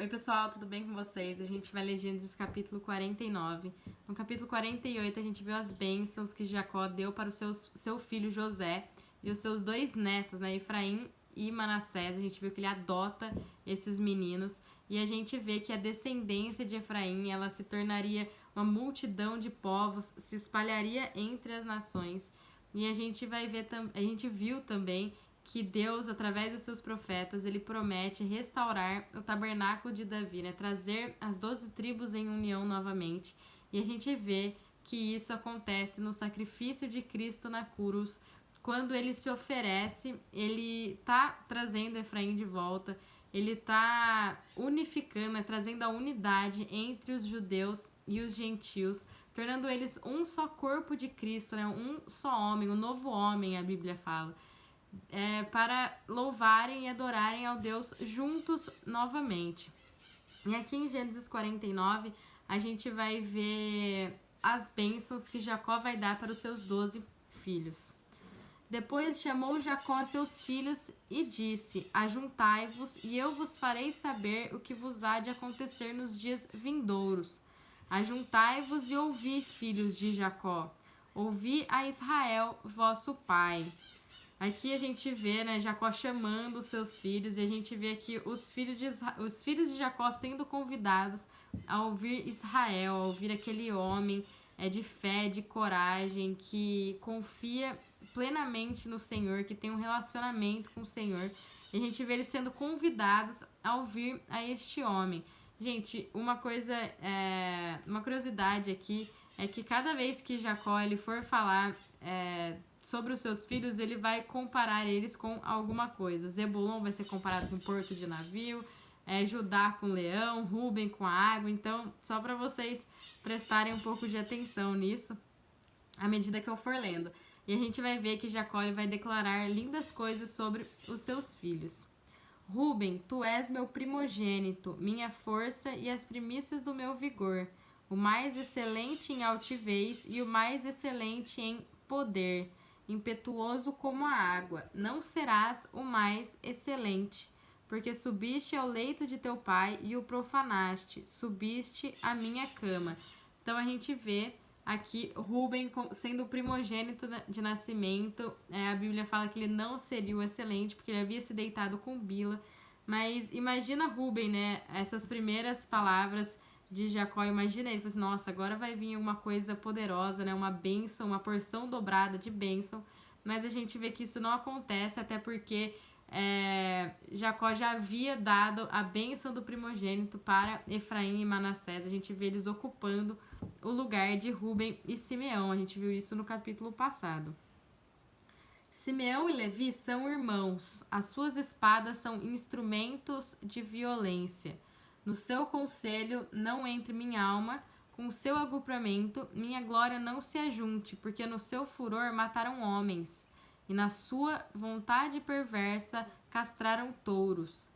Oi pessoal, tudo bem com vocês? A gente vai ler Gênesis capítulo 49. No capítulo 48 a gente viu as bênçãos que Jacó deu para o seu filho José e os seus dois netos, né, Efraim e Manassés. A gente viu que ele adota esses meninos e a gente vê que a descendência de Efraim ela se tornaria uma multidão de povos, se espalharia entre as nações. E a gente viu também que Deus, através dos seus profetas, ele promete restaurar o tabernáculo de Davi, né? Trazer as 12 tribos em união novamente. E a gente vê que isso acontece no sacrifício de Cristo na cruz. Quando ele se oferece, ele está trazendo Efraim de volta, ele está unificando, né? Trazendo a unidade entre os judeus e os gentios, tornando eles um só corpo de Cristo, né? Um só homem, um novo homem, a Bíblia fala. Para louvarem e adorarem ao Deus juntos novamente. E aqui em Gênesis 49, a gente vai ver as bênçãos que Jacó vai dar para os seus 12 filhos. Depois chamou Jacó seus filhos e disse: Ajuntai-vos, e eu vos farei saber o que vos há de acontecer nos dias vindouros. Ajuntai-vos e ouvi, filhos de Jacó. Ouvi a Israel, vosso pai. Aqui a gente vê, né, Jacó chamando os seus filhos, e a gente vê aqui os filhos de Jacó sendo convidados a ouvir Israel, a ouvir aquele homem de fé, de coragem, que confia plenamente no Senhor, que tem um relacionamento com o Senhor. E a gente vê eles sendo convidados a ouvir a este homem. Gente, uma curiosidade aqui é que cada vez que Jacó ele for falar sobre os seus filhos, ele vai comparar eles com alguma coisa. Zebulon vai ser comparado com porto de navio, Judá com leão, Rúben com a água. Então, só para vocês prestarem um pouco de atenção nisso, à medida que eu for lendo. E a gente vai ver que Jacó ele vai declarar lindas coisas sobre os seus filhos. Rúben, tu és meu primogênito, minha força e as primícias do meu vigor, o mais excelente em altivez e o mais excelente em poder, impetuoso como a água, não serás o mais excelente, porque subiste ao leito de teu pai e o profanaste, subiste à minha cama. Então a gente vê aqui Rúben sendo o primogênito de nascimento. A Bíblia fala que ele não seria o excelente, porque ele havia se deitado com Bila. Mas imagina Rúben, né? Essas primeiras palavras de Jacó, imagina ele, assim, nossa, agora vai vir uma coisa poderosa, né? Uma bênção, uma porção dobrada de bênção. Mas a gente vê que isso não acontece, até porque Jacó já havia dado a bênção do primogênito para Efraim e Manassés. A gente vê eles ocupando o lugar de Rúben e Simeão. A gente viu isso no capítulo passado. Simeão e Levi são irmãos. As suas espadas são instrumentos de violência. No seu conselho não entre minha alma, com o seu agrupamento minha glória não se ajunte, porque no seu furor mataram homens, e na sua vontade perversa castraram touros.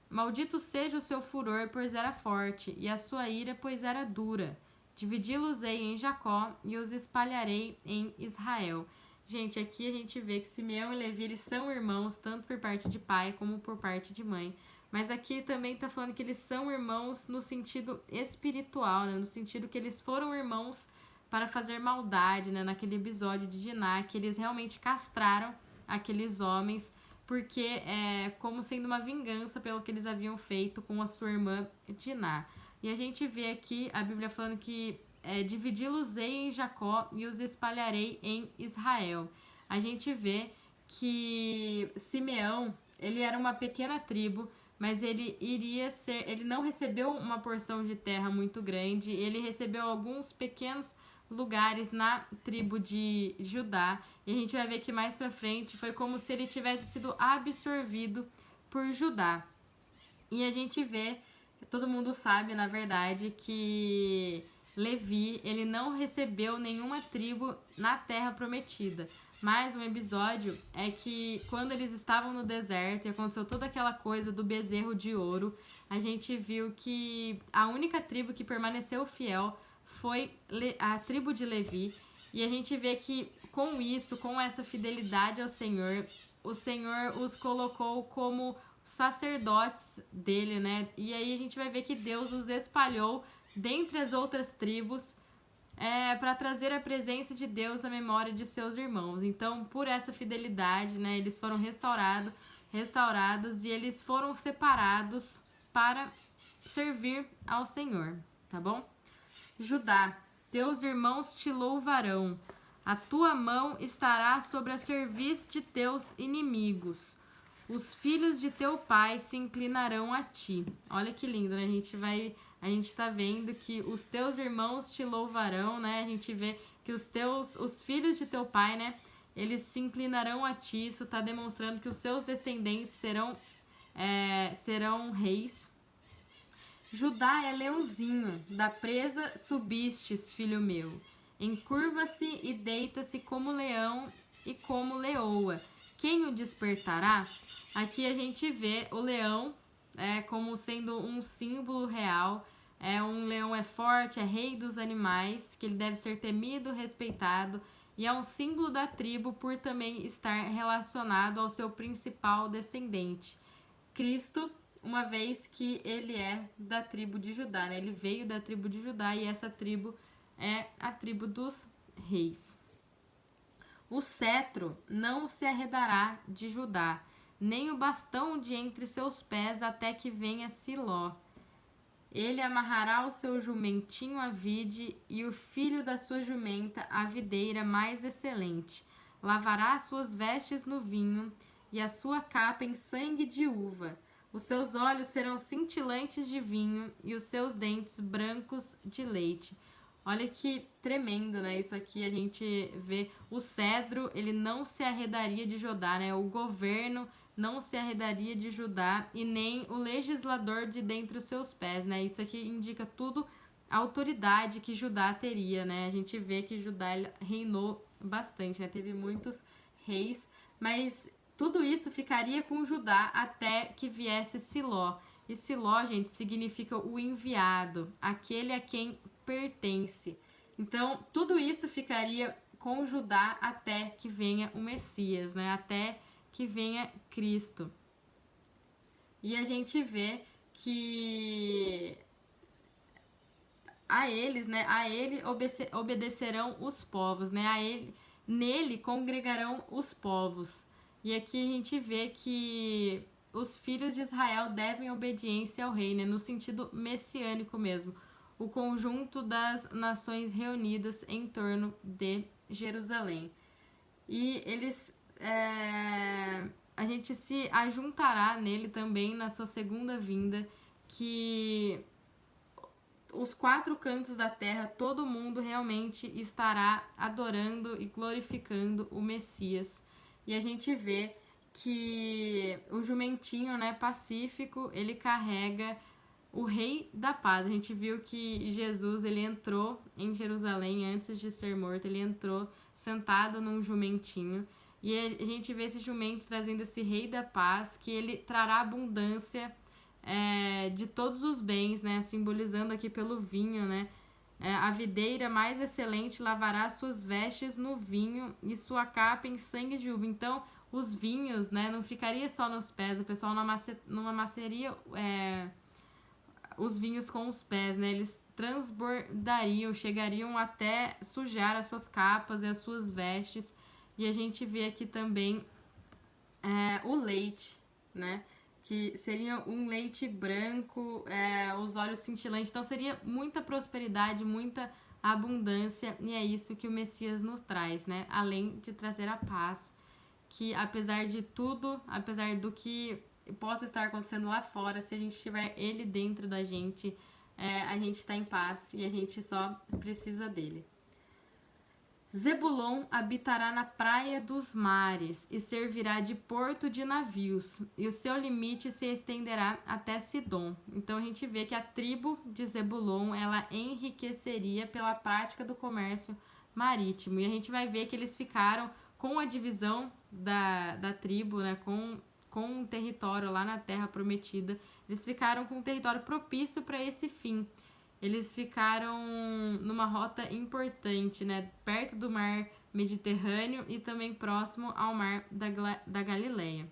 Maldito seja o seu furor, pois era forte, e a sua ira, pois era dura. Dividi-los-ei em Jacó, e os espalharei em Israel. Gente, aqui a gente vê que Simeão e Levi eles são irmãos, tanto por parte de pai como por parte de mãe. Mas aqui também está falando que eles são irmãos no sentido espiritual, né? No sentido que eles foram irmãos para fazer maldade, né? Naquele episódio de Diná, que eles realmente castraram aqueles homens, porque como sendo uma vingança pelo que eles haviam feito com a sua irmã Diná. E a gente vê aqui a Bíblia falando que dividi-los-ei em Jacó e os espalharei em Israel. A gente vê que Simeão, ele era uma pequena tribo, mas ele não recebeu uma porção de terra muito grande, ele recebeu alguns pequenos lugares na tribo de Judá, e a gente vai ver que mais pra frente foi como se ele tivesse sido absorvido por Judá. E a gente vê, todo mundo sabe, na verdade, que Levi, ele não recebeu nenhuma tribo na terra prometida. Mas um episódio é que quando eles estavam no deserto e aconteceu toda aquela coisa do bezerro de ouro, a gente viu que a única tribo que permaneceu fiel foi a tribo de Levi. E a gente vê que com isso, com essa fidelidade ao Senhor, o Senhor os colocou como sacerdotes dele, né? E aí a gente vai ver que Deus os espalhou dentre as outras tribos para trazer a presença de Deus à memória de seus irmãos. Então, por essa fidelidade, né, eles foram restaurados e eles foram separados para servir ao Senhor, tá bom? Judá, teus irmãos te louvarão. A tua mão estará sobre a cerviz de teus inimigos. Os filhos de teu pai se inclinarão a ti. Olha que lindo, né? A gente tá vendo que os teus irmãos te louvarão, né? A gente vê que os filhos de teu pai, né? Eles se inclinarão a ti. Isso tá demonstrando que os seus descendentes serão reis. Judá é leãozinho, da presa subistes, filho meu. Encurva-se e deita-se como leão e como leoa. Quem o despertará? Aqui a gente vê o leão como sendo um símbolo real. Um leão é forte, é rei dos animais, que ele deve ser temido, respeitado, e é um símbolo da tribo por também estar relacionado ao seu principal descendente, Cristo, uma vez que ele é da tribo de Judá, né? Ele veio da tribo de Judá e essa tribo é a tribo dos reis. O cetro não se arredará de Judá, nem o bastão de entre seus pés até que venha Siló. Ele amarrará o seu jumentinho à vide e o filho da sua jumenta à videira mais excelente. Lavará as suas vestes no vinho e a sua capa em sangue de uva. Os seus olhos serão cintilantes de vinho e os seus dentes brancos de leite. Olha que tremendo, né? Isso aqui a gente vê. O cedro, ele não se arredaria de Judá, né? O governo não se arredaria de Judá e nem o legislador de dentre os seus pés, né? Isso aqui indica tudo a autoridade que Judá teria, né? A gente vê que Judá reinou bastante, né? Teve muitos reis, mas tudo isso ficaria com Judá até que viesse Siló. E Siló, gente, significa o enviado, aquele a quem pertence. Então, tudo isso ficaria com Judá até que venha o Messias, né? Até que venha Cristo. E a gente vê que a eles, né? A ele obedecerão os povos, né? Nele congregarão os povos. E aqui a gente vê que os filhos de Israel devem obediência ao rei, né? No sentido messiânico mesmo. O conjunto das nações reunidas em torno de Jerusalém. E eles... a gente se ajuntará nele também na sua segunda vinda, que os quatro cantos da terra, todo mundo realmente estará adorando e glorificando o Messias. E a gente vê que o jumentinho, né, pacífico, ele carrega o rei da paz. A gente viu que Jesus, ele entrou em Jerusalém antes de ser morto, ele entrou sentado num jumentinho. E a gente vê esse jumento trazendo esse rei da paz, que ele trará abundância de todos os bens, né? Simbolizando aqui pelo vinho, né? A videira mais excelente lavará suas vestes no vinho e sua capa em sangue de uva. Então, os vinhos, né? Não ficaria só nos pés, o pessoal não amassaria os vinhos com os pés, né? Eles transbordariam, chegariam até sujar as suas capas e as suas vestes. E a gente vê aqui também o leite, né? Que seria um leite branco, os olhos cintilantes. Então seria muita prosperidade, muita abundância. E é isso que o Messias nos traz, né? Além de trazer a paz, que apesar de tudo, apesar do que possa estar acontecendo lá fora, se a gente tiver ele dentro da gente, a gente está em paz e a gente só precisa dele. Zebulon habitará na praia dos mares e servirá de porto de navios, e o seu limite se estenderá até Sidom. Então a gente vê que a tribo de Zebulon, ela enriqueceria pela prática do comércio marítimo. E a gente vai ver que eles ficaram com a divisão da tribo, né, com um território lá na Terra Prometida. Eles ficaram com um território propício para esse fim. Eles ficaram numa rota importante, né? Perto do mar Mediterrâneo e também próximo ao mar da Galileia.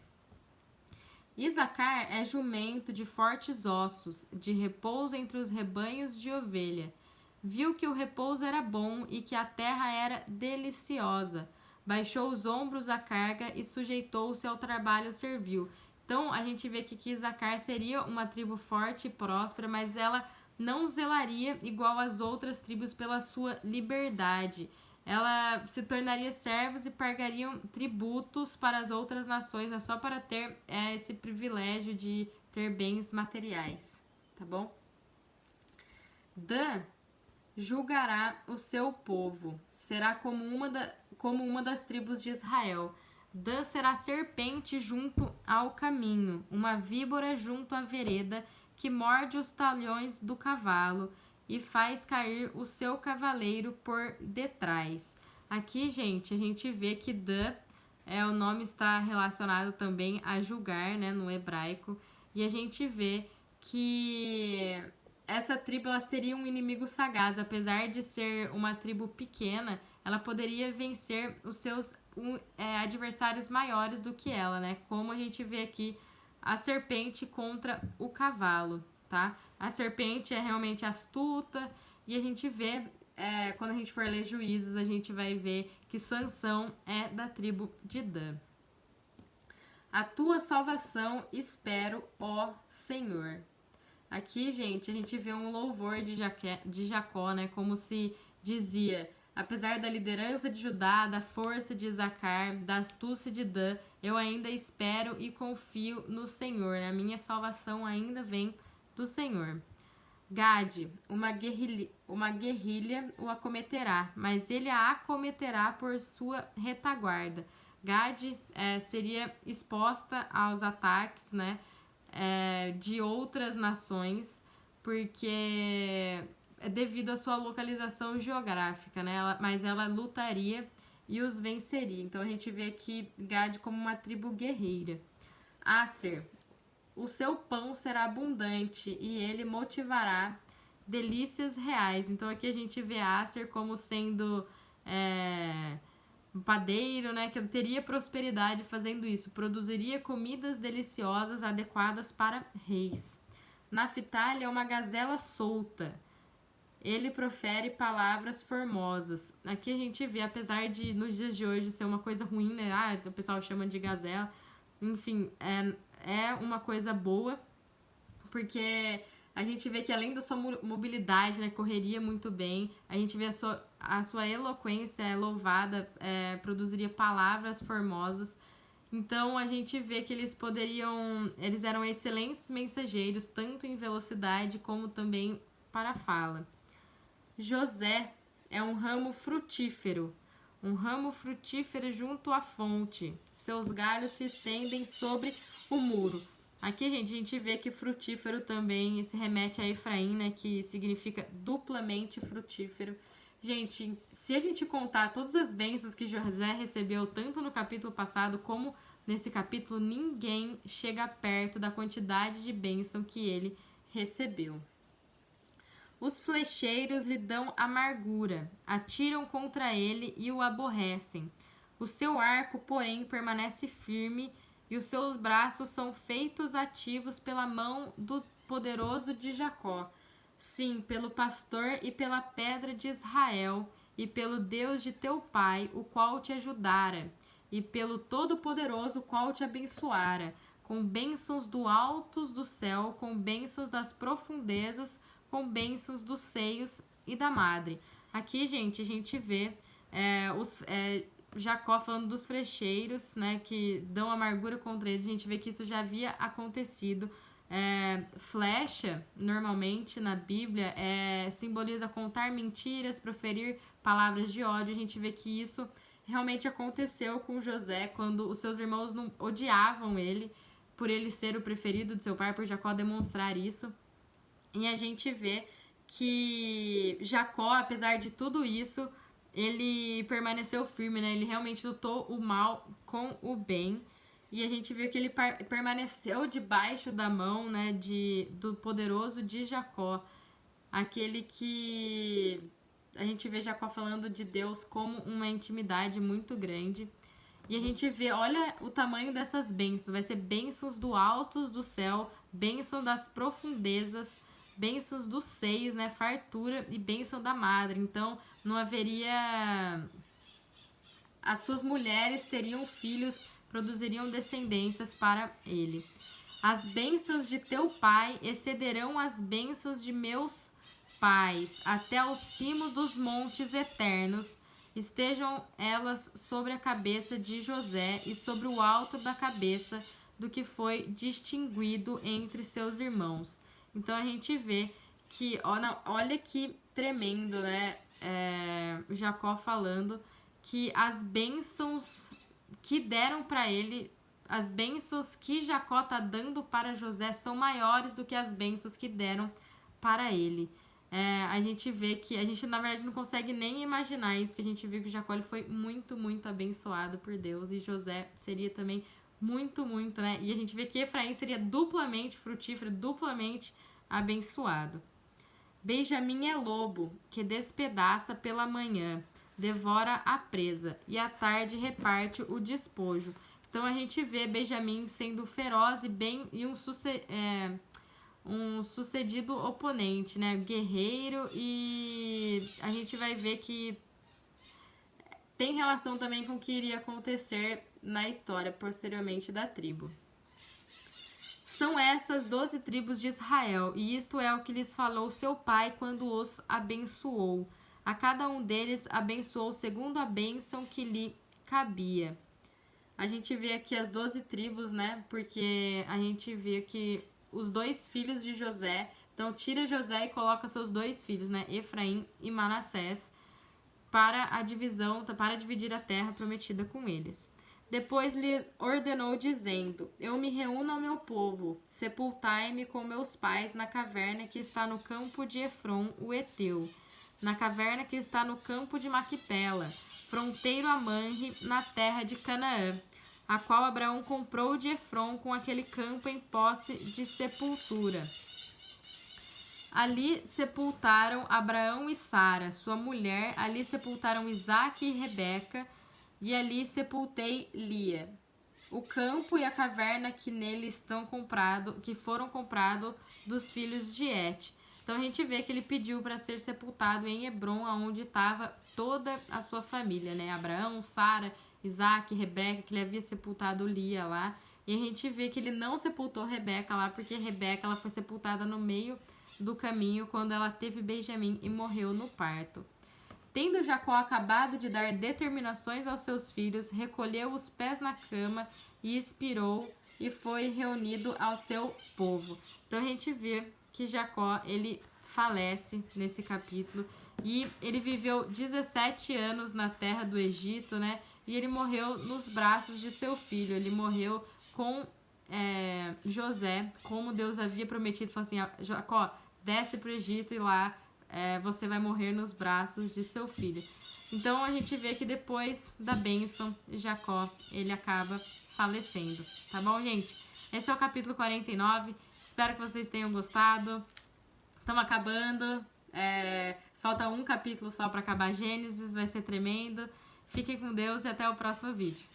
Isacar é jumento de fortes ossos, de repouso entre os rebanhos de ovelha. Viu que o repouso era bom e que a terra era deliciosa. Baixou os ombros à carga e sujeitou-se ao trabalho servil. Então, a gente vê que Isacar seria uma tribo forte e próspera, mas ela não zelaria igual às outras tribos pela sua liberdade. Ela se tornaria servos e pagariam tributos para as outras nações, né, só para ter esse privilégio de ter bens materiais, tá bom? Dan julgará o seu povo, será como uma das tribos de Israel. Dan será serpente junto ao caminho, uma víbora junto à vereda, que morde os talhões do cavalo e faz cair o seu cavaleiro por detrás. Aqui, gente, a gente vê que Dan, o nome está relacionado também a julgar, né, no hebraico, e a gente vê que essa tribo ela seria um inimigo sagaz. Apesar de ser uma tribo pequena, ela poderia vencer os seus adversários maiores do que ela, né? Como a gente vê aqui a serpente contra o cavalo, tá? A serpente é realmente astuta e a gente vê, quando a gente for ler Juízes, a gente vai ver que Sansão é da tribo de Dan. A tua salvação espero, ó Senhor. Aqui, gente, a gente vê um louvor de Jacó, né? Como se dizia: apesar da liderança de Judá, da força de Isacar, da astúcia de Dan, eu ainda espero e confio no Senhor. A minha salvação ainda vem do Senhor. Gade, uma guerrilha o acometerá, mas ele a acometerá por sua retaguarda. Gade seria exposta aos ataques, né, de outras nações, porque devido à sua localização geográfica, né? Mas ela lutaria e os venceria. Então a gente vê aqui Gade como uma tribo guerreira. Aser, o seu pão será abundante e ele motivará delícias reais. Então aqui a gente vê Aser como sendo um padeiro, né, que teria prosperidade fazendo isso, produziria comidas deliciosas adequadas para reis. Naphtali é uma gazela solta, ele profere palavras formosas. Aqui a gente vê, apesar de nos dias de hoje ser uma coisa ruim, né, o pessoal chama de gazela, enfim, é uma coisa boa, porque a gente vê que além da sua mobilidade, né, correria muito bem, a gente vê a sua eloquência louvada, produziria palavras formosas. Então a gente vê que eles eram excelentes mensageiros, tanto em velocidade como também para a fala. José é um ramo frutífero junto à fonte. Seus galhos se estendem sobre o muro. Aqui, gente, a gente vê que frutífero também se remete a Efraim, né, que significa duplamente frutífero. Gente, se a gente contar todas as bênçãos que José recebeu, tanto no capítulo passado como nesse capítulo, ninguém chega perto da quantidade de bênção que ele recebeu. Os flecheiros lhe dão amargura, atiram contra ele e o aborrecem. O seu arco, porém, permanece firme e os seus braços são feitos ativos pela mão do poderoso de Jacó. Sim, pelo pastor e pela pedra de Israel, e pelo Deus de teu pai, o qual te ajudara, e pelo Todo-Poderoso, o qual te abençoara, com bênçãos do altos do céu, com bênçãos das profundezas, com bênçãos dos seios e da madre. Aqui, gente, a gente vê Jacó falando dos flecheiros, né, que dão amargura contra eles. A gente vê que isso já havia acontecido. Flecha, normalmente na Bíblia, simboliza contar mentiras, proferir palavras de ódio. A gente vê que isso realmente aconteceu com José, quando os seus irmãos não odiavam ele, por ele ser o preferido de seu pai, por Jacó demonstrar isso. E a gente vê que Jacó, apesar de tudo isso, ele permaneceu firme, né? Ele realmente lutou o mal com o bem. E a gente vê que ele permaneceu debaixo da mão, né, do poderoso de Jacó. Aquele que a gente vê Jacó falando de Deus como uma intimidade muito grande. E a gente vê, olha o tamanho dessas bênçãos. Vai ser bênçãos do alto do céu, bênção das profundezas, bênçãos dos seios, né? Fartura e bênção da madre. Então, não haveria... As suas mulheres teriam filhos, produziriam descendências para ele. As bênçãos de teu pai excederão as bênçãos de meus pais, até ao cimo dos montes eternos. Estejam elas sobre a cabeça de José e sobre o alto da cabeça do que foi distinguido entre seus irmãos. Então a gente vê que, olha que tremendo, né? Jacó falando que as bênçãos que deram para ele, as bênçãos que Jacó tá dando para José são maiores do que as bênçãos que deram para ele. A gente vê que a gente na verdade não consegue nem imaginar isso, porque a gente vê que Jacó ele foi muito, muito abençoado por Deus, e José seria também muito, muito, né? E a gente vê que Efraim seria duplamente frutífero, duplamente abençoado. Benjamim é lobo, que despedaça pela manhã, devora a presa, e à tarde reparte o despojo. Então a gente vê Benjamim sendo feroz e um sucedido oponente, né? Guerreiro, e a gente vai ver que tem relação também com o que iria acontecer na história posteriormente da tribo. São estas 12 tribos de Israel, e isto é o que lhes falou seu pai quando os abençoou. A cada um deles abençoou segundo a bênção que lhe cabia. A gente vê aqui as 12 tribos, né? Porque a gente vê que os 2 filhos de José, então tira José e coloca seus 2 filhos, né? Efraim e Manassés, para a divisão, para dividir a terra prometida com eles. Depois lhe ordenou, dizendo: Eu me reúno ao meu povo, sepultai-me com meus pais na caverna que está no campo de Efron, o Eteu, na caverna que está no campo de Maquipela, fronteiro a Manre, na terra de Canaã, a qual Abraão comprou de Efron com aquele campo em posse de sepultura. Ali sepultaram Abraão e Sara, sua mulher, ali sepultaram Isaque e Rebeca, e ali sepultei Lia. O campo e a caverna que nele que foram comprados dos filhos de Et. Então a gente vê que ele pediu para ser sepultado em Hebron, onde estava toda a sua família, né? Abraão, Sara, Isaque, Rebeca, que ele havia sepultado Lia lá. E a gente vê que ele não sepultou Rebeca lá, porque Rebeca ela foi sepultada no meio do caminho quando ela teve Benjamim e morreu no parto. Tendo Jacó acabado de dar determinações aos seus filhos, recolheu os pés na cama e expirou, e foi reunido ao seu povo. Então a gente vê que Jacó ele falece nesse capítulo, e ele viveu 17 anos na terra do Egito, né? E ele morreu nos braços de seu filho. Ele morreu com José, como Deus havia prometido. Falou assim: Jacó, desce para o Egito e lá você vai morrer nos braços de seu filho. Então a gente vê que depois da bênção, Jacó ele acaba falecendo. Tá bom, gente? Esse é o capítulo 49. Espero que vocês tenham gostado. Estamos acabando. Falta um capítulo só para acabar Gênesis. Vai ser tremendo. Fiquem com Deus e até o próximo vídeo.